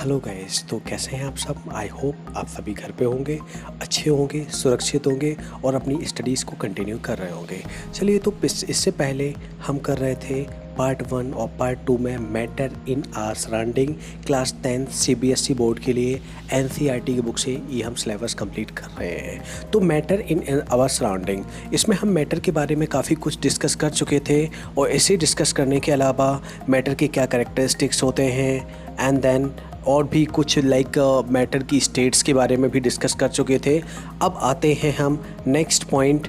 Hello guys, तो कैसे हैं आप सब। आई होप आप सभी घर पे होंगे, अच्छे होंगे, सुरक्षित होंगे और अपनी स्टडीज़ को कंटिन्यू कर रहे होंगे। चलिए, तो इससे पहले हम कर रहे थे पार्ट 1 और पार्ट 2 में matter in our surrounding class 10 CBSE board के लिए एनसीईआरटी की बुक से ये हम सिलेबस कंप्लीट कर रहे हैं। तो मैटर इन आवर सराउंडिंग, इसमें हम मैटर के बारे में काफ़ी कुछ डिस्कस कर चुके थे और इसे डिस्कस करने के अलावा मैटर के क्या कैरेक्टरिस्टिक्स होते हैं एंड देन और भी कुछ मैटर की स्टेट्स के बारे में भी डिस्कस कर चुके थे। अब आते हैं हम next point,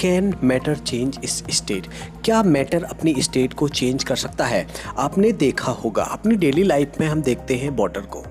can matter change इस स्टेट। क्या मैटर अपनी स्टेट को चेंज कर सकता है। आपने देखा होगा अपनी डेली लाइफ में हम देखते हैं वाटर को,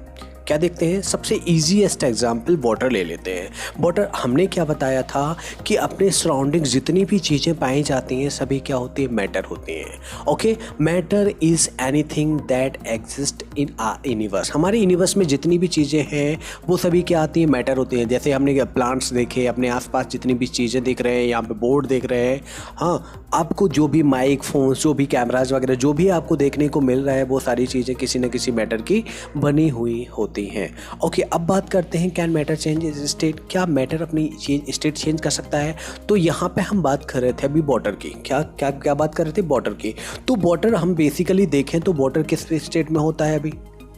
क्या देखते हैं, सबसे ईजीएस्ट एग्जाम्पल वाटर ले लेते हैं। वाटर हमने क्या बताया था कि अपने सराउंडिंग जितनी भी चीज़ें पाई जाती हैं सभी क्या होती है, मैटर होती हैं। Okay, matter is anything that exist in our universe. हमारे यूनिवर्स में जितनी भी चीज़ें हैं वो सभी क्या आती हैं, मैटर होती हैं। जैसे हमने प्लांट्स देखे, अपने आसपास जितनी भी चीज़ें देख रहे हैं, यहाँ पे बोर्ड देख रहे हैं, हाँ, आपको जो भी माइक, फोन, जो भी कैमराज वगैरह जो भी आपको देखने को मिल रहा है वो सारी चीज़ें किसी न किसी मैटर की बनी हुई होती हैं। ओके, अब बात करते हैं can matter change is state. क्या मैटर अपनी स्टेट चेंज कर सकता है। तो यहाँ पे हम बात कर रहे थे अभी वाटर की, क्या बात कर रहे थे, वाटर की। तो वाटर हम बेसिकली देखें तो वाटर किस स्टेट में होता है। अभी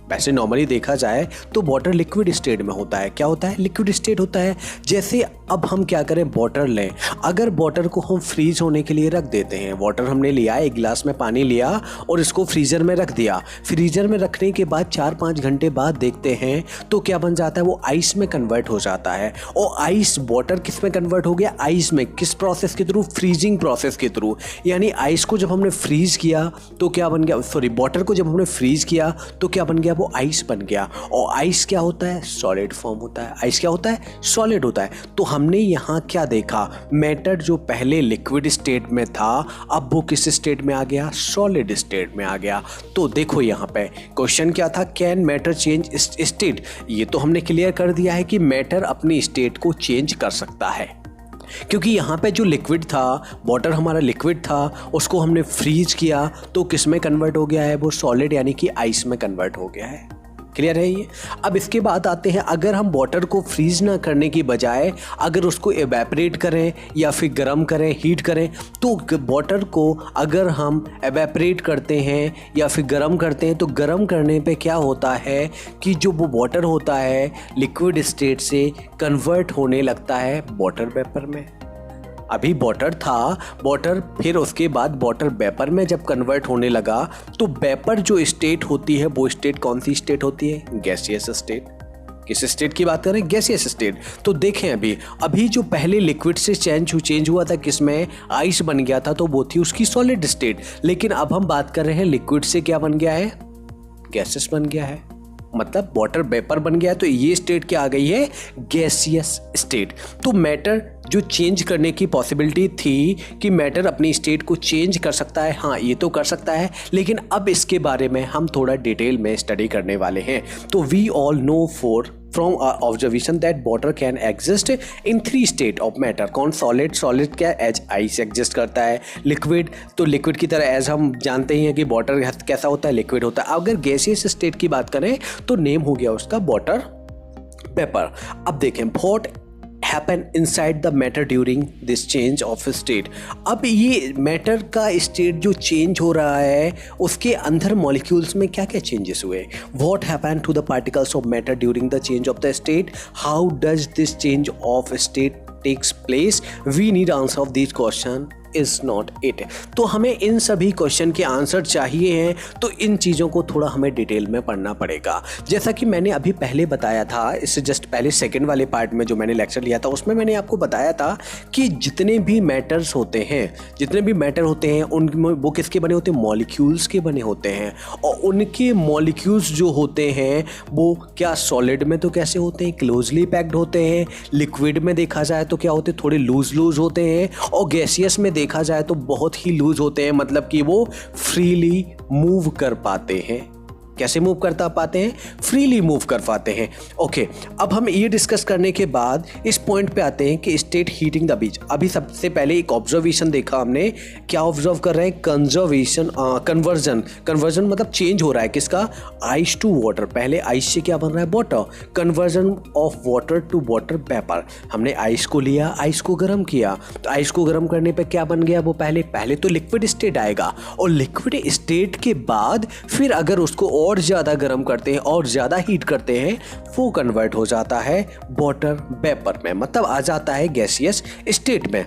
वैसे नॉर्मली देखा जाए तो वाटर लिक्विड स्टेट में होता है। क्या होता है, लिक्विड स्टेट होता है। जैसे अब हम क्या करें, वाटर लें, अगर वाटर को हम फ्रीज होने के लिए रख देते हैं, वाटर हमने लिया, एक गिलास में पानी लिया और इसको फ्रीज़र में रख दिया। फ्रीज़र में रखने के बाद 4-5 घंटे बाद देखते हैं तो क्या बन जाता है, वो आइस में कन्वर्ट हो जाता है। और आइस, वाटर किस में कन्वर्ट हो गया, आइस में। किस प्रोसेस के थ्रू, फ्रीजिंग प्रोसेस के थ्रू। यानी आइस को जब हमने फ्रीज किया तो क्या बन गया, सॉरी, वाटर को जब हमने फ्रीज किया तो क्या बन गया, वो आइस बन गया। और आइस क्या होता है, सॉलिड फॉर्म होता है। आइस क्या होता है, सॉलिड होता है। तो हमने यहाँ क्या देखा, मैटर जो पहले लिक्विड स्टेट में था अब वो किस स्टेट में आ गया, सॉलिड स्टेट में आ गया। तो देखो यहाँ पे क्वेश्चन क्या था, कैन मैटर चेंज स्टेट। ये तो हमने क्लियर कर दिया है कि मैटर अपनी स्टेट को चेंज कर सकता है, क्योंकि यहाँ पे जो लिक्विड था, वाटर हमारा लिक्विड था, उसको हमने फ्रीज किया तो किस में कन्वर्ट हो गया है, वो सॉलिड यानी कि आइस में कन्वर्ट हो गया है। क्लियर है ये। अब इसके बाद आते हैं, अगर हम वाटर को फ्रीज ना करने की बजाय अगर उसको एवेपोरेट करें या फिर गर्म करें, हीट करें, तो वाटर को अगर हम एवेपोरेट करते हैं या फिर गर्म करते हैं तो गर्म करने पे क्या होता है कि जो वो वाटर होता है लिक्विड स्टेट से कन्वर्ट होने लगता है वाटर वेपर में। अभी वाटर था, वाटर, फिर उसके बाद वाटर वेपर में जब कन्वर्ट होने लगा तो वेपर जो स्टेट होती है वो स्टेट कौन सी स्टेट होती है, गैसियस स्टेट। किस स्टेट की बात करें, गैसियस स्टेट। तो देखें अभी जो पहले लिक्विड से चेंज हुआ था किसमें, आइस बन गया था, तो वो थी उसकी सॉलिड स्टेट। लेकिन अब हम बात कर रहे हैं लिक्विड से क्या बन गया है, गैसेस बन गया है, मतलब वाटर वेपर बन गया है। तो ये स्टेट क्या आ गई है, गैसियस स्टेट। तो मैटर जो चेंज करने की पॉसिबिलिटी थी कि मैटर अपनी स्टेट को चेंज कर सकता है, हाँ ये तो कर सकता है। लेकिन अब इसके बारे में हम थोड़ा डिटेल में स्टडी करने वाले हैं। तो we all know from observation that water can exist in 3 state of matter. कौन, सॉलिड। सॉलिड क्या, एज आइस एग्जिस्ट करता है। लिक्विड, तो लिक्विड की तरह एज हम जानते ही हैं कि वाटर कैसा होता है, लिक्विड होता है। अगर गैसियस स्टेट की बात करें तो नेम हो गया उसका वाटर वेपर। अब देखें, what happen inside the matter during this change of state. अब ये मैटर का स्टेट जो चेंज हो रहा है उसके अंदर मॉलिक्यूल्स में क्या क्या चेंजेस हुए। What happen to the particles of matter during the change of the state, how does this change of state takes place. We need answer of this question is not it. तो हमें इन सभी question के answer चाहिए हैं, तो इन चीज़ों को थोड़ा हमें डिटेल में पढ़ना पड़ेगा। जैसा कि मैंने अभी पहले बताया था, इससे जस्ट पहले सेकंड वाले पार्ट में जो मैंने लेक्चर लिया था उसमें मैंने आपको बताया था कि जितने भी मैटर होते हैं उनमें वो किसके बने होते हैं, मॉलिक्यूल्स के बने होते हैं। और उनके मॉलिक्यूल्स जो होते हैं वो क्या, सॉलिड में तो कैसे होते हैं, क्लोजली पैक्ड होते हैं। लिक्विड में देखा जाए तो क्या होते हैं, थोड़े लूज होते हैं। और गैसियस में देखा जाए तो बहुत ही लूज होते हैं, मतलब कि वो फ्रीली मूव कर पाते हैं। कैसे मूव करता पाते हैं, फ्रीली मूव कर पाते हैं। ओके, अब हम ये डिस्कस करने के बाद इस पॉइंट पे आते हैं कि स्टेट हीटिंग द बीच। अभी सबसे पहले एक ऑब्जर्वेशन देखा हमने, क्या ऑब्जर्व कर रहे हैं, कन्वर्जन मतलब चेंज हो रहा है किसका, आइस टू वाटर। पहले आइस से क्या बन रहा है, water, conversion of water to water vapour. हमने आइस को लिया, आइस को गर्म किया, तो आइस को गर्म करने पे क्या बन गया, वो पहले तो लिक्विड स्टेट आएगा, और लिक्विड स्टेट के बाद फिर अगर उसको और ज़्यादा गर्म करते हैं और ज़्यादा हीट करते हैं, वो कन्वर्ट हो जाता है वाटर वेपर में, मतलब आ जाता है गैसियस स्टेट में।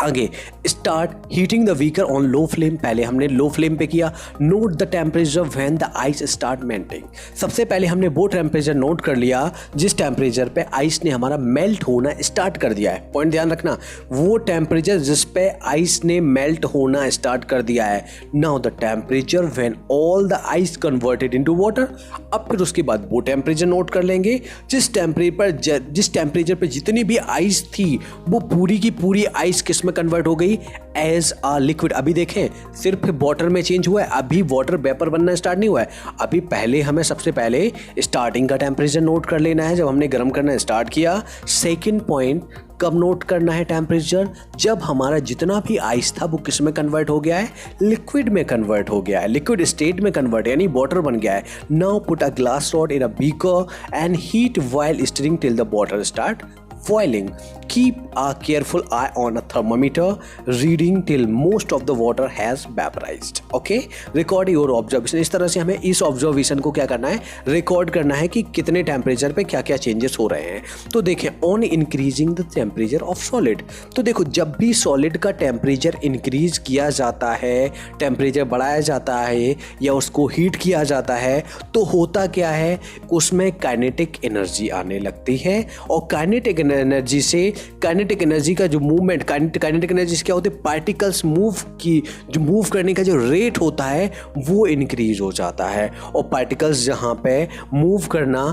आगे, start heating the beaker on low flame. पहले हमने लो फ्लेम पे किया। Note the temperature when the ice start melting. सबसे पहले हमने वो टेम्परेचर नोट कर लिया जिस टेम्परेचर पे आइस ने हमारा मेल्ट होना स्टार्ट कर दिया है। पॉइंट ध्यान रखना, वो टेम्परेचर जिस पे आइस ने मेल्ट होना स्टार्ट कर दिया है। Now the temperature when all the ice converted into water. अब फिर उसके बाद वो टेम्परेचर नोट कर लेंगे जिस टेम्परेचर पे जितनी भी आइस थी वो पूरी की पूरी आइस किस में कन्वर्ट हो गई, एज अ लिक्विड। अभी देखें, सिर्फ वाटर में चेंज हुआ है, अभी वाटर वेपर बनना स्टार्ट नहीं हुआ है। अभी पहले हमें सबसे पहले स्टार्टिंग का टेम्परेचर नोट कर लेना है जब हमने गर्म करना स्टार्ट किया। सेकंड पॉइंट, कब नोट करना है टेम्परेचर, जब हमारा जितना भी आइस था वो किस में कन्वर्ट हो गया है, लिक्विड में कन्वर्ट हो गया है, लिक्विड स्टेट में कन्वर्ट यानी वाटर बन गया है। Now put a glass rod in a beaker and heat while stirring till the water start boiling. Keep a careful eye on a thermometer reading till most of the water has vaporized. Okay? Record your observation. इस तरह से हमें इस observation को क्या करना है, record करना है कि कितने टेम्परेचर पे क्या क्या चेंजेस हो रहे हैं। तो देखें, on increasing the temperature of solid. तो देखो, जब भी सॉलिड का टेम्परेचर इंक्रीज किया जाता है, टेम्परेचर बढ़ाया जाता है या उसको हीट किया जाता है, तो होता क्या है, उसमें काइनेटिक एनर्जी आने लगती है। और काइनेटिक एनर्जी से, काइनेटिक एनर्जी का जो मूवमेंट, काइनेटिक एनर्जी से क्या होते हैं, पार्टिकल्स जो मूव करने का जो रेट होता है वो इंक्रीज हो जाता है। और पार्टिकल्स जहाँ पे मूव करना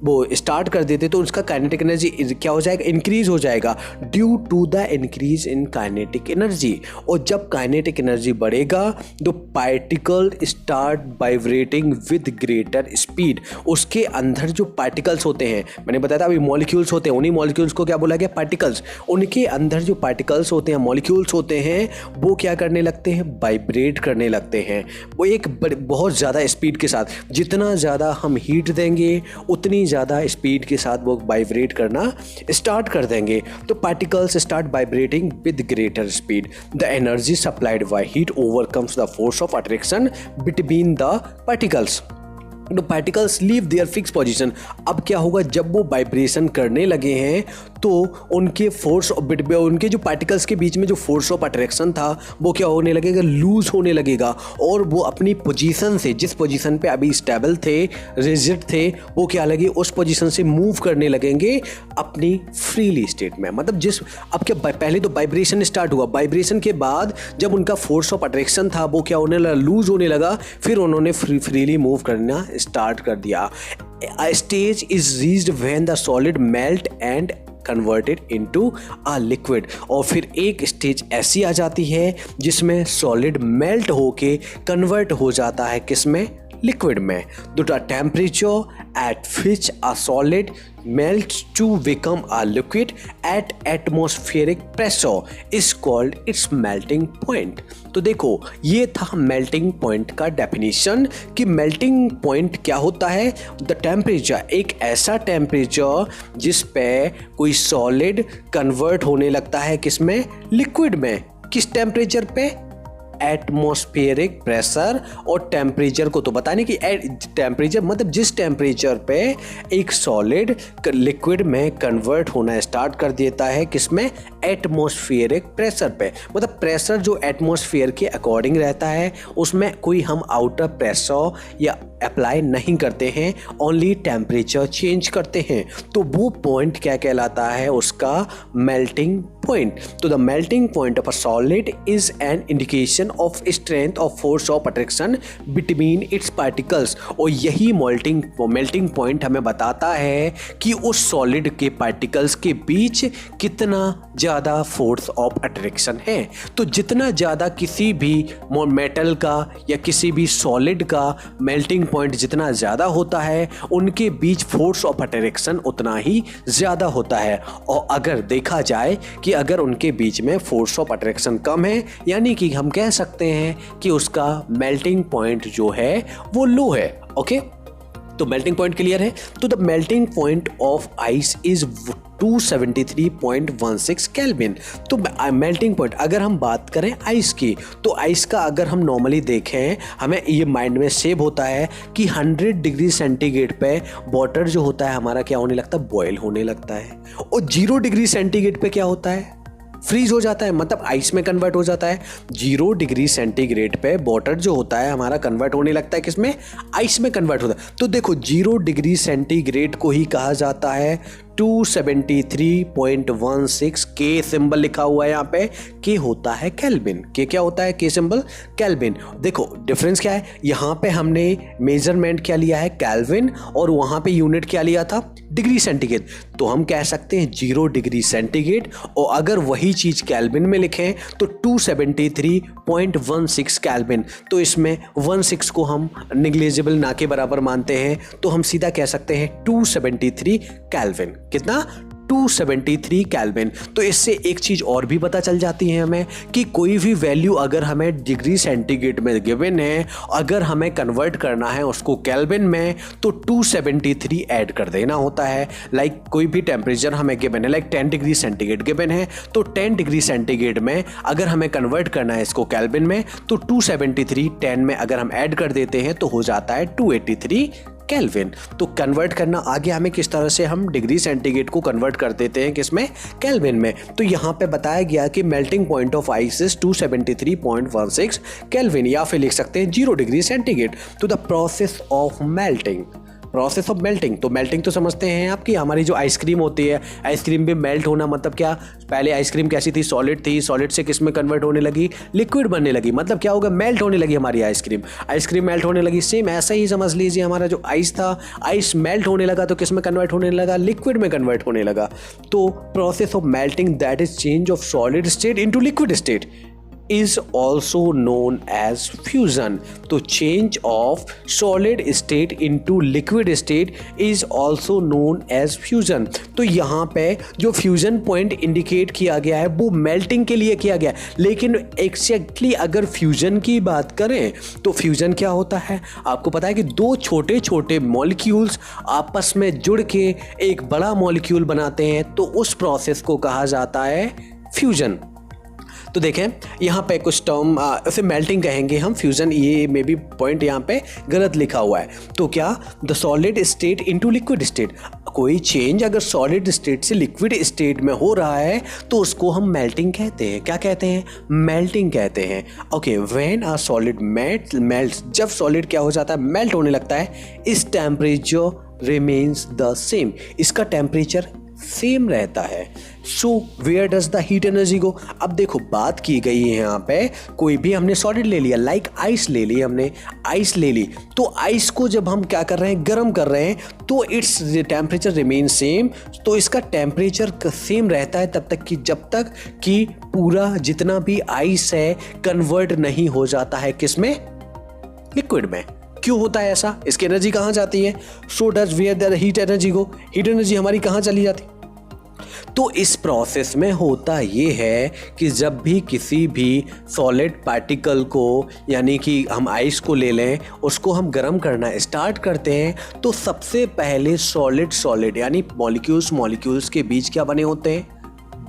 वो स्टार्ट कर देते तो उसका काइनेटिक एनर्जी क्या हो जाएगा, इंक्रीज हो जाएगा due to the increase in kinetic energy. और जब काइनेटिक एनर्जी बढ़ेगा तो particle start vibrating with greater speed. उसके अंदर जो पार्टिकल्स होते हैं, मैंने बताया था अभी मॉलिक्यूल्स होते हैं, उन्हीं मॉलिक्यूल्स को क्या बोला गया, पार्टिकल्स। उनके अंदर जो पार्टिकल्स होते हैं, मॉलिक्यूल्स होते हैं, वो क्या करने लगते हैं, वाइब्रेट करने लगते हैं। वो एक बहुत ज़्यादा स्पीड के साथ, जितना ज़्यादा हम हीट देंगे उतनी ज़्यादा स्पीड के साथ वो वाइब्रेट करना स्टार्ट कर देंगे। तो particles start vibrating with greater speed. The energy supplied by heat overcomes the force of attraction between the particles. तो particles leave their fix position. अब क्या होगा, जब वो वाइब्रेशन करने लगे हैं तो उनके उनके जो पार्टिकल्स के बीच में जो फोर्स ऑफ अट्रैक्शन था वो क्या होने लगेगा, लूज होने लगेगा। और वो अपनी पोजीशन से, जिस पोजीशन पे अभी स्टेबल थे, रिजिड थे, वो क्या लगे, उस पोजीशन से मूव करने लगेंगे अपनी फ्रीली स्टेट में। मतलब अब क्या, पहले तो वाइब्रेशन स्टार्ट हुआ, वाइब्रेशन के बाद जब उनका फोर्स ऑफ अट्रैक्शन था वो क्या होने लगा, लूज होने लगा, फिर उन्होंने फ्रीली मूव करना स्टार्ट कर दिया। A stage is reached when the solid melt and converted into a liquid. और फिर एक स्टेज ऐसी आ जाती है जिसमें सॉलिड मेल्ट होके कन्वर्ट हो जाता है किसमें, लिक्विड में। The temperature at which a solid melts to become a liquid at atmospheric pressure is called its melting point। तो देखो, ये था मेल्टिंग पॉइंट का डेफिनेशन कि मेल्टिंग पॉइंट क्या होता है, द टेम्परेचर, एक ऐसा टेम्परेचर जिस पे कोई सॉलिड कन्वर्ट होने लगता है किसमें, लिक्विड में। किस टेम्परेचर पे, एटमॉस्फेरिक प्रेशर। और टेम्परेचर को तो बताने की, टेम्परेचर मतलब जिस टेम्परेचर पे एक सॉलिड लिक्विड में कन्वर्ट होना स्टार्ट कर देता है किसमें, एटमॉस्फेरिक प्रेशर पे। मतलब प्रेशर जो एटमॉस्फेयर के अकॉर्डिंग रहता है, उसमें कोई हम आउटर प्रेशर या अप्लाई नहीं करते हैं, ओनली टेम्परेचर चेंज करते हैं। तो वो पॉइंट क्या कहलाता है, उसका मेल्टिंग point. तो the melting point of a solid is an indication of strength of force of attraction between its particles. और यही melting point हमें बताता है कि उस solid के particles के बीच कितना ज़्यादा force of attraction है. तो जितना ज़्यादा किसी भी metal का या किसी भी solid का melting point जितना ज़्यादा होता है, उनके बीच force of attraction उतना ही ज़्यादा होता है. और अगर देखा जाए कि अगर उनके बीच में फोर्स ऑफ अट्रैक्शन कम है, यानी कि हम कह सकते हैं कि उसका मेल्टिंग पॉइंट जो है वो लो है. ओके, तो मेल्टिंग पॉइंट क्लियर है. तो the melting point of ice is 273.16 kelvin. तो मेल्टिंग पॉइंट अगर हम बात करें आइस की, तो आइस का अगर हम नॉर्मली देखें, हमें ये माइंड में सेव होता है कि 100 डिग्री सेंटीग्रेड पे वाटर जो होता है हमारा क्या होने लगता है, बॉयल होने लगता है. और 0 डिग्री सेंटीग्रेड पे क्या होता है, फ्रीज हो जाता है, मतलब आइस में कन्वर्ट हो जाता है. 0 डिग्री सेंटीग्रेड पे वाटर जो होता है हमारा कन्वर्ट होने लगता है किसमें, आइस में कन्वर्ट होता है. तो देखो 0 डिग्री सेंटीग्रेड को ही कहा जाता है 273.16. के सिंबल लिखा हुआ है यहाँ पे, के होता है केल्विन. के क्या होता है, के सिंबल केल्विन. देखो डिफरेंस क्या है, यहाँ पे हमने मेजरमेंट क्या लिया है, केल्विन, और वहाँ पे यूनिट क्या लिया था, डिग्री सेंटीग्रेड. तो हम कह सकते हैं 0 डिग्री सेंटीग्रेड, और अगर वही चीज़ केल्विन में लिखें तो 273.16 केल्विन. तो इसमें 16 को हम निग्लेजिबल ना के बराबर मानते हैं, तो हम सीधा कह सकते हैं 273 केल्विन. कितना, 273 केल्विन. तो इससे एक चीज़ और भी पता चल जाती है हमें कि कोई भी वैल्यू अगर हमें डिग्री सेंटीग्रेड में गिवन है, अगर हमें कन्वर्ट करना है उसको केल्विन में, तो 273 ऐड कर देना होता है. लाइक कोई भी टेम्परेचर हमें गिवन है, लाइक 10 डिग्री सेंटीग्रेड गिवन है, तो 10 डिग्री सेंटीग्रेड में अगर हमें कन्वर्ट करना है इसको केल्विन में, तो 273 10 में अगर हम ऐड कर देते हैं तो हो जाता है 283 केल्विन. तो कन्वर्ट करना आ गया हमें किस तरह से हम डिग्री सेंटीग्रेड को कन्वर्ट कर देते हैं किसमें, केल्विन में. तो यहाँ पे बताया गया कि melting point of ice is 273.16 kelvin, या फिर लिख सकते हैं 0 डिग्री सेंटीग्रेड. तो the process of melting, process of melting. तो मेल्टिंग तो समझते हैं आप कि हमारी जो आइसक्रीम होती है, आइसक्रीम भी मेल्ट होना, मतलब क्या, पहले आइसक्रीम कैसी थी, सॉलिड थी, सॉलिड से किस में कन्वर्ट होने लगी, लिक्विड बनने लगी. मतलब क्या होगा, मेल्ट होने लगी हमारी आइसक्रीम, आइसक्रीम मेल्ट होने लगी. सेम ऐसा ही समझ लीजिए हमारा जो आइस था, आइस मेल्ट होने लगा तो किस में कन्वर्ट होने लगा, लिक्विड में कन्वर्ट होने लगा. तो process of melting that is change of solid state into liquid state is also known as fusion. तो change of solid state into liquid state is also known as fusion. तो यहाँ पे जो fusion point indicate किया गया है वो melting के लिए किया गया है, लेकिन एक्जैक्टली अगर फ्यूजन की बात करें तो फ्यूजन क्या होता है, आपको पता है कि दो छोटे छोटे मॉलिक्यूल्स आपस में जुड़ के एक बड़ा मॉलिक्यूल बनाते हैं, तो उस प्रोसेस को कहा जाता है फ्यूजन. तो देखें यहाँ पे कुछ टर्म, उसे मेल्टिंग कहेंगे हम, फ्यूजन ये मे बी पॉइंट यहाँ पे गलत लिखा हुआ है. तो क्या, the solid state into liquid state, कोई चेंज अगर सॉलिड स्टेट से लिक्विड स्टेट में हो रहा है तो उसको हम मेल्टिंग कहते हैं. क्या कहते हैं, मेल्टिंग कहते हैं. Okay, when a solid melts, जब सॉलिड क्या हो जाता है, मेल्ट होने लगता है, इस टेम्परेचर रिमेन्स द सेम, इसका टेम्परेचर सेम रहता है. So where does the heat energy go. अब देखो बात की गई है यहाँ पे, कोई भी हमने सॉलिड ले लिया, लाइक आइस ले ली, हमने आइस ले ली, तो आइस को जब हम क्या कर रहे हैं, गर्म कर रहे हैं, तो इट्स टेम्परेचर रिमेन सेम. तो इसका टेम्परेचर सेम रहता है तब तक कि जब तक कि पूरा जितना भी आइस है कन्वर्ट नहीं हो जाता है किसमें, लिक्विड में. क्यों होता है ऐसा, इसकी एनर्जी कहाँ जाती है, so does where the heat energy go, heat energy हमारी कहाँ चली जाती. तो इस प्रोसेस में होता ये है कि जब भी किसी भी सॉलिड पार्टिकल को, यानी कि हम आइस को ले लें, उसको हम गर्म करना स्टार्ट करते हैं, तो सबसे पहले सॉलिड यानी मॉलिक्यूल्स के बीच क्या बने होते हैं,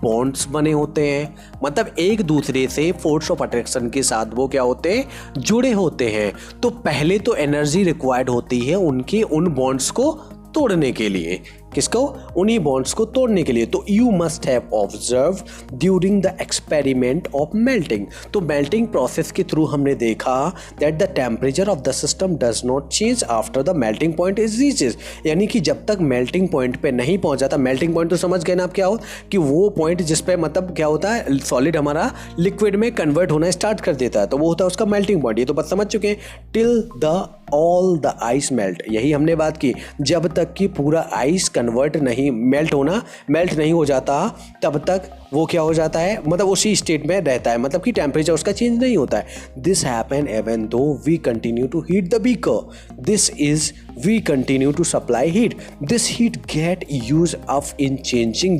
बॉन्ड्स बने होते हैं. मतलब एक दूसरे से फोर्स ऑफ अट्रैक्शन के साथ वो क्या होते हैं, जुड़े होते हैं. तो पहले तो एनर्जी रिक्वायर्ड होती है उनके उन बॉन्ड्स को तोड़ने के लिए. किसको? उन्हीं बॉन्ड्स को तोड़ने के लिए। तो you must have observe during the experiment of melting. तो मेल्टिंग प्रोसेस के थ्रू हमने देखा that the temperature of the system does not change after the melting point is reaches. यानी कि जब तक मेल्टिंग पॉइंट पे नहीं पहुंचा था, मेल्टिंग पॉइंट तो समझ गए ना आप क्या हो, कि वो पॉइंट जिस पे मतलब क्या होता है, सॉलिड हमारा लिक्विड में कन्वर्ट होना स्टार्ट कर देता है, तो वो होता है उसका मेल्टिंग पॉइंट। ये तो बस समझ चुके हैं। Till the all the ice melt, यही हमने बात की, जब तक कि पूरा आइस कन्वर्ट नहीं, मेल्ट नहीं हो जाता, तब तक वो क्या हो जाता है, मतलब उसी स्टेट में रहता है, मतलब कि टेम्परेचर उसका चेंज नहीं होता है। This happen even though we continue to heat the beaker, this is we continue to supply heat, this heat get use up in changing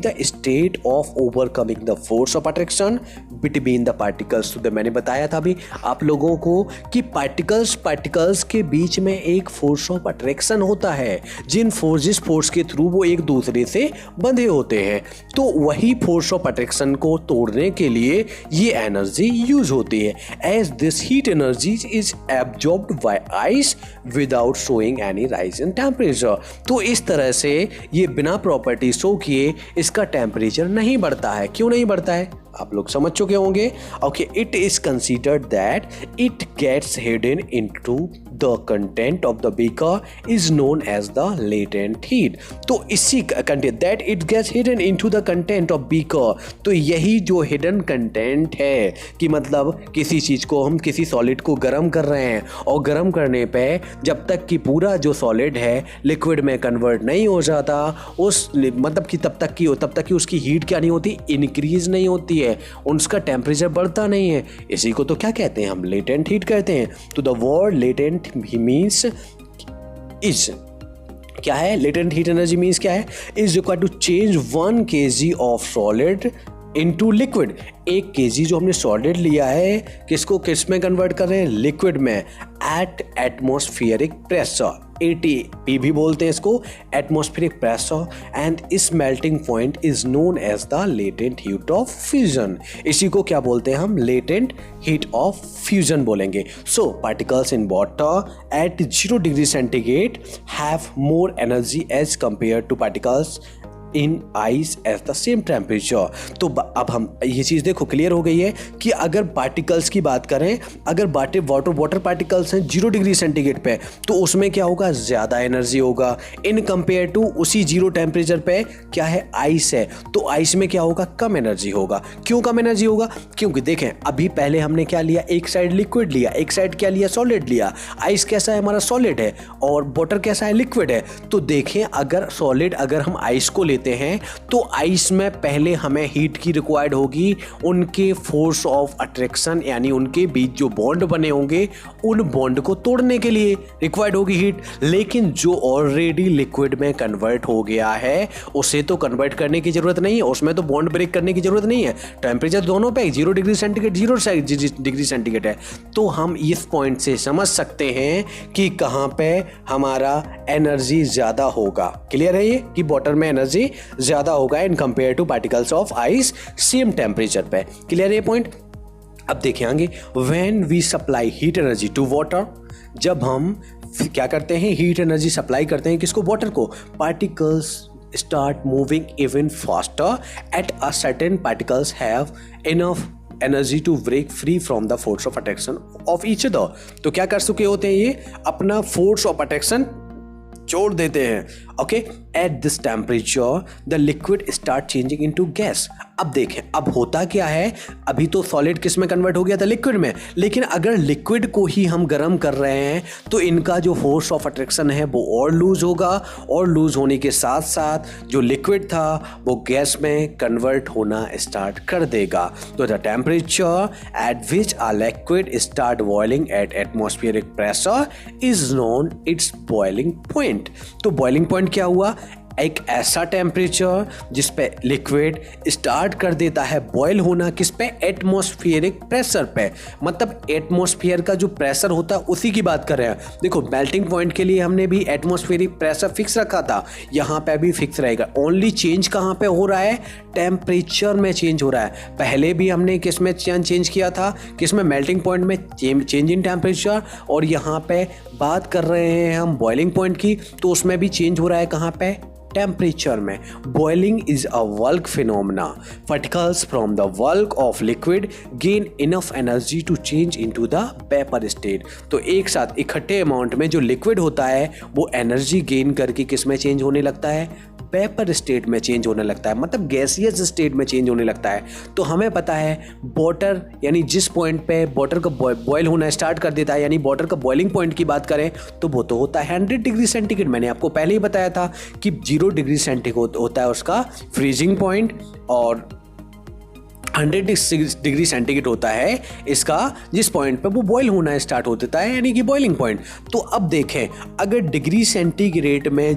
the state of overcoming the force of attraction between the particles. तो मैंने बताया था अभी आप लोगों को कि particles के बीच में एक फोर्स ऑफ अट्रैक्शन होता है, जिस फोर्स के थ्रू वो एक दूसरे से बंधे होते हैं। तो वही फोर्स ऑफ अट्रैक्शन को तोड़ने के लिए ये एनर्जी यूज होती है। As this heat energy is absorbed by ice without showing any rise in temperature. तो इस तरह से ये बिना प्रॉपर्टी शो किए इसका टेम्परेचर नहीं बढ़ता है। क्यों नहीं बढ़ता है आप लोग समझ चुके होंगे। Okay, it is considered that it gets hidden into the content of the beaker is known as the latent heat. तो इसी content that it gets hidden into the content of beaker, तो यही जो हिडन कंटेंट है कि मतलब किसी चीज को हम किसी सॉलिड को गर्म कर रहे हैं और गर्म करने पे जब तक कि पूरा जो सॉलिड है लिक्विड में कन्वर्ट नहीं हो जाता, उस मतलब कि तब तक की उसकी हीट क्या नहीं होती, इंक्रीज नहीं होती है, उसका टेम्परेचर बढ़ता नहीं है। इसी को तो क्या कहते हैं हम, लेटेंट हीट कहते हैं। तो the word latent means is क्या है, लेटेंट हीट एनर्जी मींस क्या है, is required to change 1 kg of solid into liquid. 1 kg जो हमने सॉलिड लिया है किसको किस में कन्वर्ट कर रहे हैं, लिक्विड में, एट एटमॉस्फेरिक प्रेशर, ATP भी बोलते हैं इसको, एटमॉस्फेरिक प्रेशर, एंड इस melting point is known as the latent heat of fusion. इसी को क्या बोलते हैं हम, लेटेंट हीट ऑफ फ्यूजन बोलेंगे। So particles in water at 0 degree centigrade have more energy as compare to particles in ice at the same temperature. तो अब हम ये चीज़ देखो क्लियर हो गई है कि अगर पार्टिकल्स की बात करें, अगर वाटर पार्टिकल्स हैं 0 डिग्री सेंटीग्रेड पे, तो उसमें क्या होगा, ज़्यादा एनर्जी होगा इन कंपेयर टू उसी 0 टेम्परेचर पे क्या है, आइस है, तो आइस में क्या होगा, कम एनर्जी होगा। क्यों कम एनर्जी होगा, क्योंकि देखें अभी पहले हमने क्या लिया, एक साइड लिक्विड लिया, एक साइड क्या लिया, सॉलिड लिया। आइस कैसा है हमारा, सॉलिड है, और वाटर कैसा है, लिक्विड है। तो देखें अगर हम आइस को लेते हैं तो आइस में पहले हमें हीट की रिक्वायर्ड होगी, उनके फोर्स ऑफ अट्रैक्शन यानी उनके बीच जो बॉन्ड बने होंगे उन बॉन्ड को तोड़ने के लिए रिक्वायर्ड होगी हीट। लेकिन जो ऑलरेडी लिक्विड में कन्वर्ट हो गया है उसे तो कन्वर्ट करने की जरूरत नहीं है, उसमें तो बॉन्ड ब्रेक करने की जरूरत नहीं है। टेम्परेचर दोनों पे 0 डिग्री सेंटीग्रेड 0 डिग्री सेंटीग्रेड है। तो हम इस पॉइंट से समझ सकते हैं कि कहां पे हमारा एनर्जी ज्यादा होगा। क्लियर है ये कि वाटर में एनर्जी ज्यादा होगा in compare to particles of ice same temperature पे। क्लियर है ये पॉइंट। अब देखें आगे, when we supply heat energy to water, जब हम क्या करते हैं, हीट एनर्जी सप्लाई करते हैं किसको, वाटर को, particles start moving even faster at a certain particles have enough energy to break free from the force of attraction of each other। तो क्या कर चुके होते हैं, ये अपना फोर्स ऑफ अट्रैक्शन छोड़ देते हैं। Okay, at this temperature the liquid start changing into gas. अब देखें अब होता क्या है, अभी तो सॉलिड किस में कन्वर्ट हो गया था, लिक्विड में, लेकिन अगर लिक्विड को ही हम गर्म कर रहे हैं तो इनका जो फोर्स ऑफ अट्रैक्शन है वो और लूज होगा, और लूज होने के साथ साथ जो लिक्विड था वो गैस में कन्वर्ट होना स्टार्ट कर देगा। तो the temperature at which a liquid start boiling at atmospheric pressure is known it's boiling point. तो बॉइलिंग पॉइंट क्या हुआ, एक ऐसा टेम्परेचर जिस पे लिक्विड स्टार्ट कर देता है बॉयल होना, किस पे, एटमॉस्फेरिक प्रेशर पे। मतलब एटमॉस्फेयर का जो प्रेशर होता है उसी की बात कर रहे हैं। देखो मेल्टिंग पॉइंट के लिए हमने भी एटमॉस्फेरिक प्रेशर फिक्स रखा था, यहाँ पे भी फिक्स रहेगा। ओनली चेंज कहाँ पे हो रहा है, टेम्परेचर में चेंज हो रहा है। पहले भी हमने किस में चेंज किया था, किस में, मेल्टिंग पॉइंट में चेंज इन टेम्परेचर, और यहाँ पे बात कर रहे हैं हम बॉइलिंग पॉइंट की, तो उसमें भी चेंज हो रहा है कहाँ पे, टेम्परेचर में। Boiling is a bulk phenomena. Particles from the bulk of liquid gain enough energy to change into the vapour state. तो एक साथ इकट्ठे अमाउंट में जो लिक्विड होता है वो एनर्जी गेन करके किस में चेंज होने लगता है, वेपर स्टेट में चेंज होने लगता है, मतलब गैसियस स्टेट में चेंज होने लगता है। तो हमें पता है वाटर यानी जिस पॉइंट पे वाटर का बॉयल होना स्टार्ट कर देता है, यानी वाटर का बॉइलिंग पॉइंट की बात करें तो वो तो होता है 100 डिग्री सेंटीग्रेड। मैंने आपको पहले ही बताया था कि 0 डिग्री सेंटीग्रेड होता है उसका फ्रीजिंग पॉइंट, और 100 डिग्री सेंटीग्रेड होता है इसका जिस पॉइंट पे वो बॉयल होना स्टार्ट हो देता है, यानी कि बॉइलिंग पॉइंट। तो अब देखें, अगर डिग्री सेंटीग्रेड में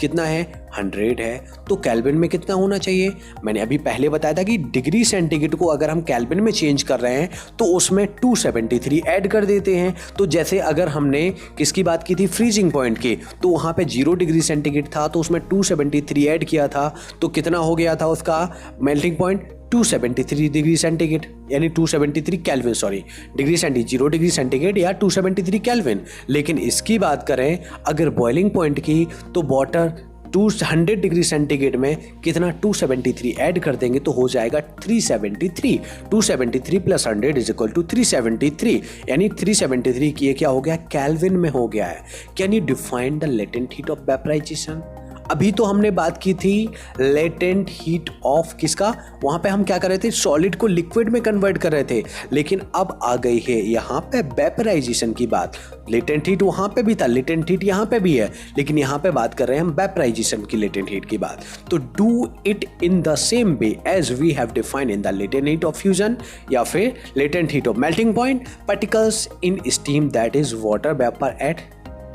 कितना है, 100 है, तो केल्विन में कितना होना चाहिए। मैंने अभी पहले बताया था कि डिग्री सेंटीग्रेड को अगर हम केल्विन में चेंज कर रहे हैं तो उसमें 273 ऐड कर देते हैं। तो जैसे अगर हमने किसकी बात की थी, फ्रीजिंग पॉइंट की, तो वहाँ पे 0 डिग्री सेंटीग्रेड था तो उसमें 273 ऐड किया था, तो कितना हो गया था उसका मेल्टिंग पॉइंट, 273 डिग्री सेंटीग्रेड, यानी 273 kelvin, sorry degree centigrade, 0 degree centigrade या 273 केल्विन। लेकिन इसकी बात करें अगर बॉइलिंग पॉइंट की, तो वाटर 200 डिग्री सेंटीग्रेड में कितना, 273 ऐड कर देंगे तो हो जाएगा 373। 273 प्लस 100 इज इक्वल टू 373, यानी 373 की ये क्या हो गया, केल्विन में हो गया है। Can you define the latent heat of vaporisation. अभी तो हमने बात की थी लेटेंट हीट ऑफ किसका, वहां पे हम क्या कर रहे थे, सॉलिड को लिक्विड में कन्वर्ट कर रहे थे, लेकिन अब आ गई है यहाँ पे वेपराइजेशन की बात। लेटेंट हीट वहां पे भी था, लेटेंट हीट यहाँ पे भी है, लेकिन यहाँ पे बात कर रहे हैं हम वेपराइजेशन की लेटेंट हीट की बात। तो do it in the same way as we have defined in the latent heat of fusion, या फिर latent heat of melting point. Particles in steam that is water vapour at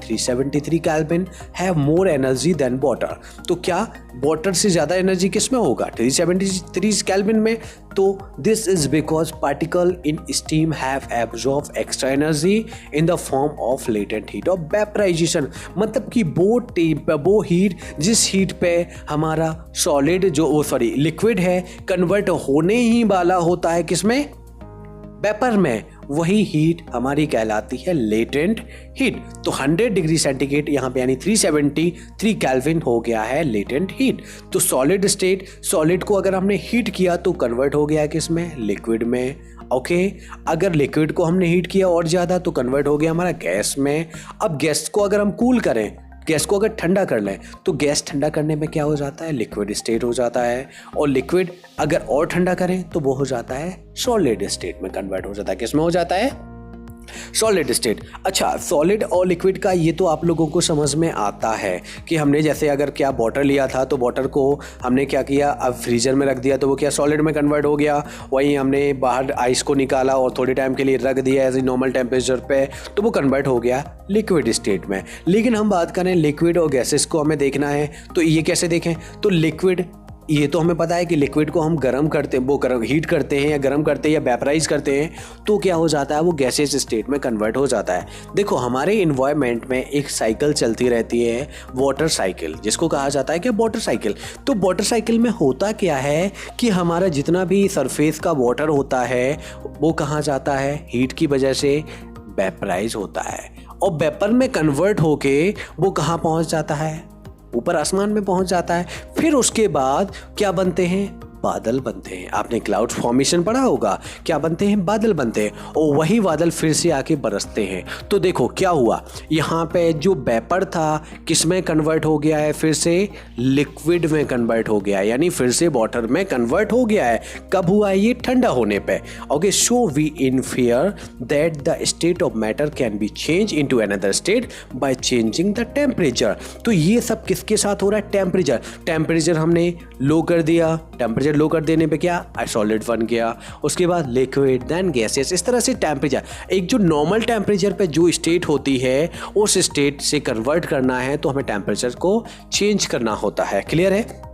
373 kelvin have more energy than water. तो क्या water से ज़्यादा energy किस में होगा, 373 kelvin में। तो this is because particle in steam have absorb extra energy in the form of latent heat of vaporisation. मतलब कि वो हीट जिस हीट पे हमारा सॉलिड जो सॉरी लिक्विड है कन्वर्ट होने ही वाला होता है किसमें, वेपर में, वही हीट हमारी कहलाती है लेटेंट हीट। तो 100 डिग्री सेंटीग्रेड यहाँ पे यानी 373 केल्विन हो गया है लेटेंट हीट। तो सॉलिड स्टेट, सॉलिड को अगर हमने हीट किया तो कन्वर्ट हो गया किसमें, लिक्विड में। ओके, अगर लिक्विड को हमने हीट किया और ज़्यादा तो कन्वर्ट हो गया हमारा गैस में। अब गैस को अगर हम कूल करें, गैस को अगर ठंडा कर लें, तो गैस ठंडा करने में क्या हो जाता है, लिक्विड स्टेट हो जाता है, और लिक्विड अगर और ठंडा करें तो वो हो जाता है सॉलिड स्टेट में कन्वर्ट हो जाता है। किस में हो जाता है, सॉलिड स्टेट। अच्छा, सॉलिड और लिक्विड का ये तो आप लोगों को समझ में आता है कि हमने जैसे अगर क्या वाटर लिया था तो वाटर को हमने क्या किया, अब फ्रीजर में रख दिया तो वो क्या सॉलिड में कन्वर्ट हो गया। वहीं हमने बाहर आइस को निकाला और थोड़े टाइम के लिए रख दिया एज ए नॉर्मल टेम्परेचर पे, तो वो कन्वर्ट हो गया लिक्विड स्टेट में। लेकिन हम बात करें लिक्विड और गैसेस को हमें देखना है, तो ये कैसे देखें, तो लिक्विड, ये तो हमें पता है कि लिक्विड को हम गर्म करते हैं, वो गर्म हीट करते हैं या गर्म करते हैं या वेपराइज करते हैं, तो क्या हो जाता है, वो गैसेस स्टेट में कन्वर्ट हो जाता है। देखो हमारे इन्वायरमेंट में एक साइकिल चलती रहती है, वाटर साइकिल, जिसको कहा जाता है कि वाटर साइकिल। तो वाटर साइकिल में होता क्या है कि हमारा जितना भी सरफेस का वाटर होता है वो कहाँ जाता है, हीट की वजह से वेपराइज होता है, और वेपर में कन्वर्ट होके वो कहाँ पहुँच जाता है, ऊपर आसमान में पहुंच जाता है। फिर उसके बाद क्या बनते हैं, बादल बनते हैं। आपने क्लाउड फॉर्मेशन पढ़ा होगा, क्या बनते हैं, बादल बनते हैं, और वही बादल फिर से आके बरसते हैं। तो देखो क्या हुआ, यहाँ पे जो वेपर था किस में कन्वर्ट हो गया है, फिर से लिक्विड में कन्वर्ट हो गया है, यानी फिर से वाटर में कन्वर्ट हो गया है। कब हुआ है ये, ठंडा होने पे। Okay, so we infer that the state of matter can be change into another state by changing the temperature. तो ये सब किसके साथ हो रहा है, टेम्परेचर। टेम्परेचर हमने लो कर दिया, टेम्परेचर टेम्परेचर लो कर देने पे क्या सॉलिड बन गया, उसके बाद लिक्विड, देन गैसेस। इस तरह से टेम्परेचर, एक जो नॉर्मल टेम्परेचर पे जो स्टेट होती है उस स्टेट से कन्वर्ट करना है तो हमें टेम्परेचर को चेंज करना होता है। क्लियर है?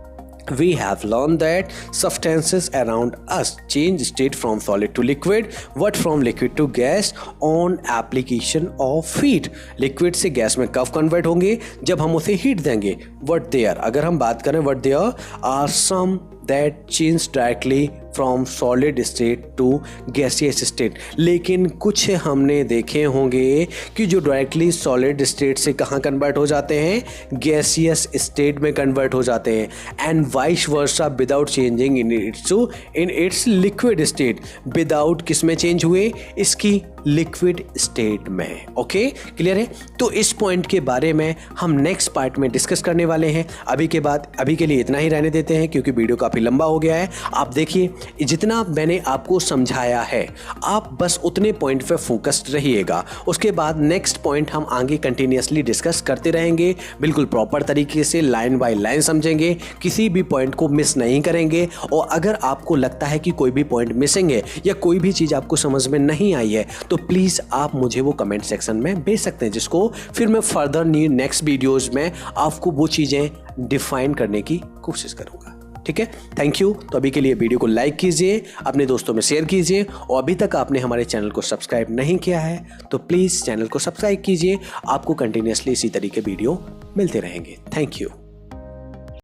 We have learned that substances around us change state from solid to liquid, what from liquid to gas on application of heat. Liquid से गैस में कब कन्वर्ट होंगे? जब हम उसे हीट देंगे। What there, अगर हम बात करें what there are some that change directly from solid state to gaseous state, लेकिन कुछ हमने देखे होंगे कि जो डायरेक्टली सॉलिड स्टेट से कहाँ कन्वर्ट हो जाते हैं, गैसियस स्टेट में कन्वर्ट हो जाते हैं, and vice versa without changing in its liquid state, without किस में चेंज हुए, इसकी लिक्विड स्टेट में। ओके, क्लियर है? तो इस पॉइंट के बारे में हम नेक्स्ट पार्ट में डिस्कस करने वाले हैं। अभी के लिए इतना ही रहने देते हैं क्योंकि वीडियो काफ़ी लंबा हो गया है। आप देखिए, जितना मैंने आपको समझाया है आप बस उतने पॉइंट पे फोकस्ड रहिएगा। उसके बाद नेक्स्ट पॉइंट हम आगे कंटिन्यूसली डिस्कस करते रहेंगे, बिल्कुल प्रॉपर तरीके से लाइन बाय लाइन समझेंगे, किसी भी पॉइंट को मिस नहीं करेंगे। और अगर आपको लगता है कि कोई भी पॉइंट मिसिंग है या कोई भी चीज़ आपको समझ में नहीं आई है तो प्लीज़ आप मुझे वो कमेंट सेक्शन में भेज सकते हैं, जिसको फिर मैं फर्दर नेक्स्ट वीडियोज़ में आपको वो चीज़ें डिफाइन करने की कोशिश करूँगा। ठीक है, थैंक यू। तो अभी के लिए वीडियो को लाइक कीजिए, अपने दोस्तों में शेयर कीजिए, और अभी तक आपने हमारे चैनल को सब्सक्राइब नहीं किया है तो प्लीज़ चैनल को सब्सक्राइब कीजिए। आपको कंटिन्यूसली इसी तरीके वीडियो मिलते रहेंगे। Thank you.